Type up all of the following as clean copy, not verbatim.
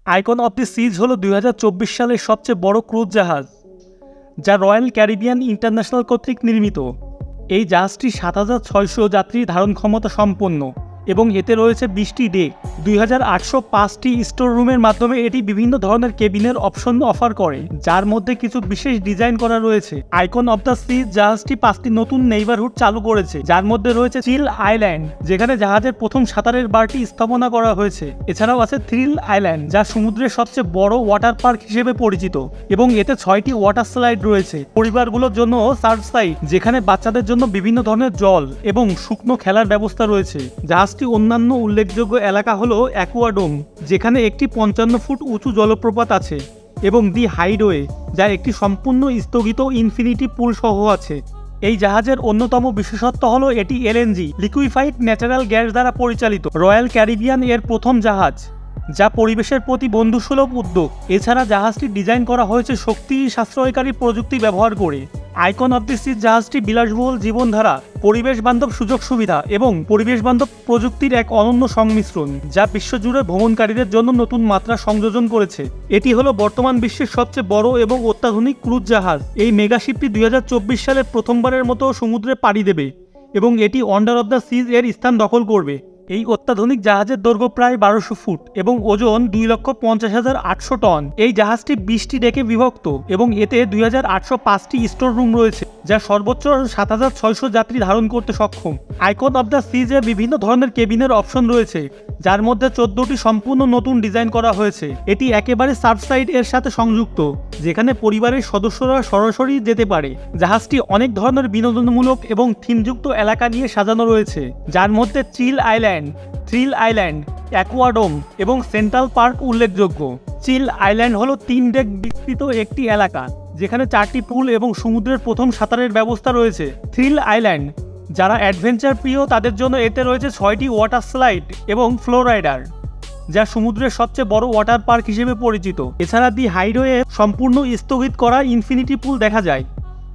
Icon of the সিজ হলো 2024 সালের সবচেয়ে বড় ক্রুজ জাহাজ, যা রয়্যাল ক্যারিবিয়ান ইন্টারন্যাশনাল কর্তৃক নির্মিত। এই জাহাজটি 7,600 যাত্রী ধারণ ক্ষমতা সম্পন্ন এবং এতে রয়েছে 20টি ডেক। 2,805টি স্টোর রুমের মাধ্যমে এটি বিভিন্ন ধরনের কেবিনের অপশন অফার করে, যার মধ্যে কিছু বিশেষ ডিজাইন করা রয়েছে। আইকন অফ দ্য সিজ জাহাজটি 5টি নতুন নেইবারহুড চালু করেছে, যার মধ্যে রয়েছে চিল আইল্যান্ড, যেখানে জাহাজের প্রথম সাঁতারের বারটি স্থাপনা করা হয়েছে। এছাড়াও আছে থ্রিল আইল্যান্ড, যা সমুদ্রের সবচেয়ে বড় ওয়াটার পার্ক হিসেবে পরিচিত, এবং এতে 6টি ওয়াটার স্লাইড রয়েছে। পরিবারগুলোর জন্য সার্ফ সাইড, যেখানে বাচ্চাদের জন্য বিভিন্ন ধরনের জল এবং শুকনো খেলার ব্যবস্থা রয়েছে। জাহাজটি অন্যান্য উল্লেখযোগ্য এলাকা হলো অ্যাকুয়াডোম, যেখানে একটি 55 ফুট উঁচু জলপ্রপাত আছে, এবং দি হাইডওয়ে, যা একটি সম্পূর্ণ স্থগিত ইনফিনিটি পুল সহ আছে। এই জাহাজের অন্যতম বিশেষত্ব হলো এটি এলএনজি লিকুইফাইড ন্যাচারাল গ্যাস দ্বারা পরিচালিত। রয়্যাল ক্যারিবিয়ান এর প্রথম জাহাজ, যা পরিবেশের প্রতি বন্ধুসুলভ উদ্যোগ। এছাড়া জাহাজটি ডিজাইন করা হয়েছে শক্তি সাশ্রয়কারী প্রযুক্তি ব্যবহার করে। আইকন অফ দি সিজ জাহাজটি বিলাসবহুল জীবনধারা, পরিবেশ বান্ধব সুযোগ সুবিধা এবং পরিবেশ বান্ধব প্রযুক্তির এক অনন্য সংমিশ্রণ, যা বিশ্বজুড়ে ভ্রমণকারীদের জন্য নতুন মাত্রা সংযোজন করেছে। এটি হলো বর্তমান বিশ্বের সবচেয়ে বড় এবং অত্যাধুনিক ক্রুজ জাহাজ। এই মেগাশিপটি 2024 সালে প্রথমবারের মতো সমুদ্রে পাড়ি দেবে এবং এটি ওয়ান্ডার অফ দ্য সিজ এর স্থান দখল করবে। এই অত্যাধুনিক জাহাজের দৈর্ঘ্য প্রায় 1200 ফুট এবং ওজন 2,50,800 টন। এই জাহাজটি 20টি ডেকে বিভক্ত এবং এতে 2,805টি স্টোর রুম রয়েছে, যা সর্বোচ্চ 7,600 যাত্রী ধারণ করতে সক্ষম। আইকন অফ দ্য সিজে বিভিন্ন ধরনের কেবিনের অপশন রয়েছে, যার মধ্যে 14টি সম্পূর্ণ নতুন ডিজাইন করা হয়েছে। এটি একেবারে সার্ফসাইড এর সাথে সংযুক্ত, যেখানে পরিবারের সদস্যরা সরাসরি যেতে পারে। জাহাজটি অনেক ধরনের বিনোদনমূলক এবং থিমযুক্ত এলাকা নিয়ে সাজানো রয়েছে, যার মধ্যে চিল আইল্যান্ড, থ্রিল আইল্যান্ড, অ্যাকুয়াডোম এবং সেন্ট্রাল পার্ক উল্লেখযোগ্য। চিল আইল্যান্ড হলো 3 ডেক বিস্তৃত একটি এলাকা, যেখানে 4টি পুল এবং সমুদ্রের প্রথম সাঁতারের ব্যবস্থা রয়েছে। থ্রিল আইল্যান্ড, যারা অ্যাডভেঞ্চার প্রিয় তাদের জন্য এতে রয়েছে 6টি ওয়াটার স্লাইড এবং ফ্লো রাইডার, যা সমুদ্রের সবচেয়ে বড় ওয়াটার পার্ক হিসেবে পরিচিত। এছাড়া দি হাইডওয়ে সম্পূর্ণ স্থগিত করা ইনফিনিটি পুল দেখা যায়,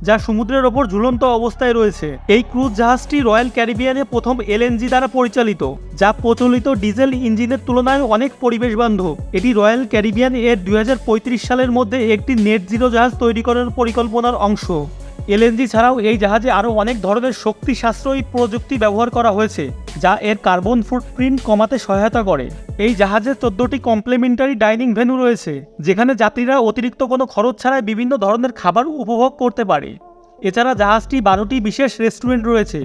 যা সমুদ্রের ওপর ঝুলন্ত অবস্থায় রয়েছে। এই ক্রুজ জাহাজটি রয়্যাল ক্যারিবিয়ানে প্রথম এলএনজি দ্বারা পরিচালিত, যা প্রচলিত ডিজেল ইঞ্জিনের তুলনায় অনেক পরিবেশ বান্ধব। এটি রয়্যাল ক্যারিবিয়ান এর 2035 সালের মধ্যে একটি নেট জিরো জাহাজ তৈরি করার পরিকল্পনার অংশ। এলএনজি ছাড়াও এই জাহাজে আরও অনেক ধরনের শক্তি সাশ্রয়ী প্রযুক্তি ব্যবহার করা হয়েছে, যা এর কার্বন ফুটপ্রিন্ট কমাতে সহায়তা করে। এই জাহাজে 14টি কমপ্লিমেন্টারি ডাইনিং ভেন্যু রয়েছে, যেখানে যাত্রীরা অতিরিক্ত কোনো খরচ ছাড়াই বিভিন্ন ধরনের খাবার উপভোগ করতে পারে। এছাড়া জাহাজটি 12টি বিশেষ রেস্টুরেন্ট রয়েছে,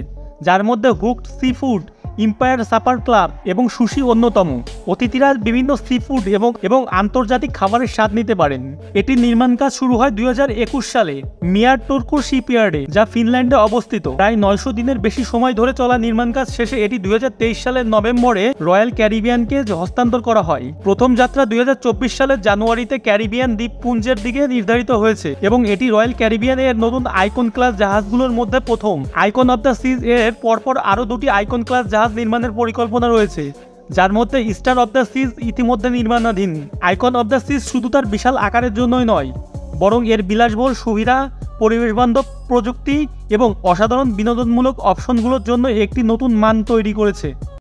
যার মধ্যে hooked sea food, empire supper club এবং সুশি অন্যতম। অতিথিরা বিভিন্ন সি ফুড এবং আন্তর্জাতিক খাবারের স্বাদ নিতে পারেন। এটির নির্মাণ কাজ শুরু হয় 2021 সালে মিয়ার টোর্কো শিপইয়ার্ডে, যা ফিনল্যান্ডে অবস্থিত। প্রায় 900 দিনের বেশি সময় ধরে চলা নির্মাণ কাজ শেষে এটি 2023 সালের নভেম্বরে রয়্যাল ক্যারিবিয়ানকে হস্তান্তর করা হয়। প্রথম যাত্রা 2024 সালের জানুয়ারিতে ক্যারিবিয়ান দ্বীপপুঞ্জের দিকে নির্ধারিত হয়েছে এবং এটি রয়্যাল ক্যারিবিয়ান এর নতুন আইকন ক্লাস জাহাজগুলোর মধ্যে প্রথম। আইকন অফ দ্য সিজ এর পরপর আরও 2টি আইকন ক্লাস জাহাজ নির্মাণের পরিকল্পনা রয়েছে, যার মধ্যে স্টার অফ দ্য সিজ ইতিমধ্যে নির্মাণাধীন। আইকন অফ দ্য সিজ শুধু তার বিশাল আকারের জন্যই নয়, বরং এর বিলাসবহুল সুবিধা, পরিবেশ বান্ধব প্রযুক্তি এবং অসাধারণ বিনোদনমূলক অপশনগুলোর জন্য একটি নতুন মান তৈরি করেছে।